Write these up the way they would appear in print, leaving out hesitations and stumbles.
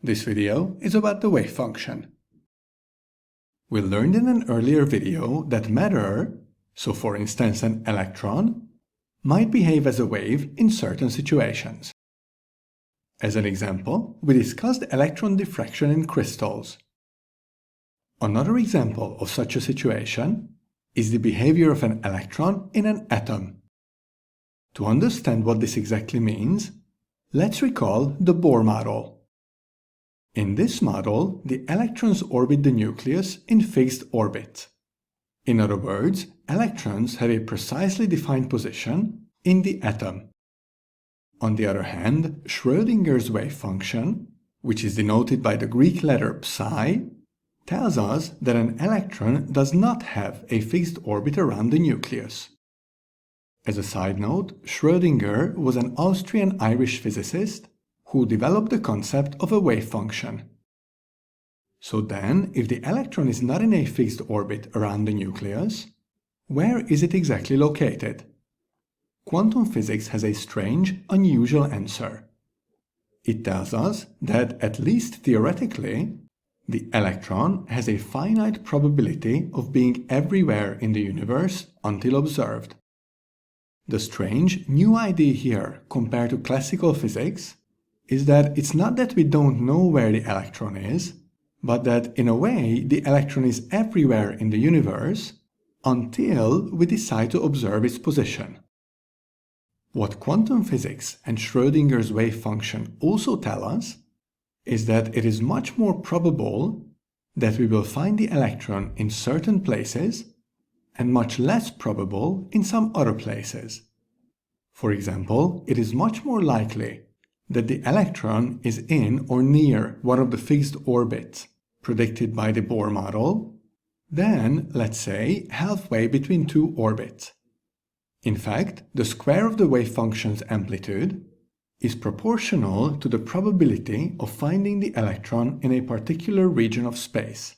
This video is about the wave function. We learned in an earlier video that matter, so for instance an electron, might behave as a wave in certain situations. As an example, we discussed electron diffraction in crystals. Another example of such a situation is the behavior of an electron in an atom. To understand what this exactly means, let's recall the Bohr model. In this model, the electrons orbit the nucleus in fixed orbit. In other words, electrons have a precisely defined position in the atom. On the other hand, Schrödinger's wave function, which is denoted by the Greek letter psi, tells us that an electron does not have a fixed orbit around the nucleus. As a side note, Schrödinger was an Austrian-Irish physicist who developed the concept of a wave function. So then, if the electron is not in a fixed orbit around the nucleus, where is it exactly located? Quantum physics has a strange, unusual answer. It tells us that, at least theoretically, the electron has a finite probability of being everywhere in the universe until observed. The strange, new idea here, compared to classical physics, is that it's not that we don't know where the electron is, but that, in a way, the electron is everywhere in the universe until we decide to observe its position. What quantum physics and Schrödinger's wave function also tell us is that it is much more probable that we will find the electron in certain places and much less probable in some other places. For example, it is much more likely that the electron is in or near one of the fixed orbits predicted by the Bohr model than, let's say, halfway between two orbits. In fact, the square of the wave function's amplitude is proportional to the probability of finding the electron in a particular region of space.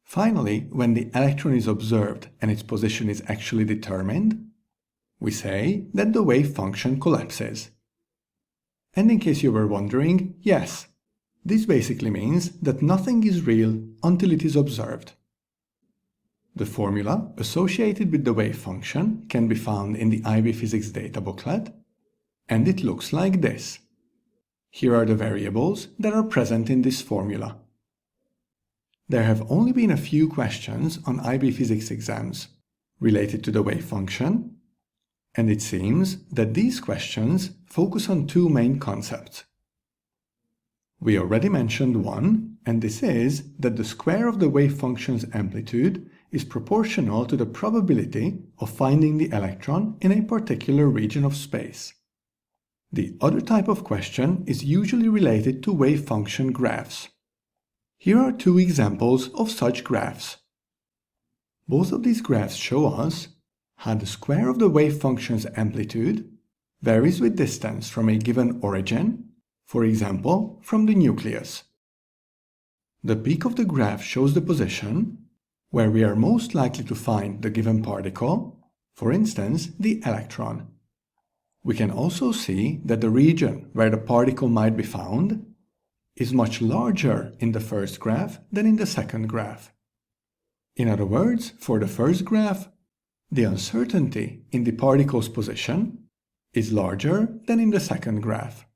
Finally, when the electron is observed and its position is actually determined, we say that the wave function collapses. And in case you were wondering, yes, this basically means that nothing is real until it is observed. The formula associated with the wave function can be found in the IB Physics data booklet, and it looks like this. Here are the variables that are present in this formula. There have only been a few questions on IB Physics exams related to the wave function, and it seems that these questions focus on two main concepts. We already mentioned one, and this is that the square of the wave function's amplitude is proportional to the probability of finding the electron in a particular region of space. The other type of question is usually related to wave function graphs. Here are two examples of such graphs. Both of these graphs show us how the square of the wave function's amplitude varies with distance from a given origin, for example, from the nucleus. The peak of the graph shows the position where we are most likely to find the given particle, for instance, the electron. We can also see that the region where the particle might be found is much larger in the first graph than in the second graph. In other words, for the first graph, the uncertainty in the particle's position is larger than in the second graph.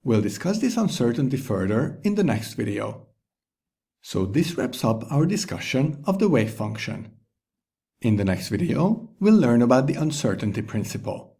We'll discuss this uncertainty further in the next video. So this wraps up our discussion of the wave function. In the next video, we'll learn about the uncertainty principle.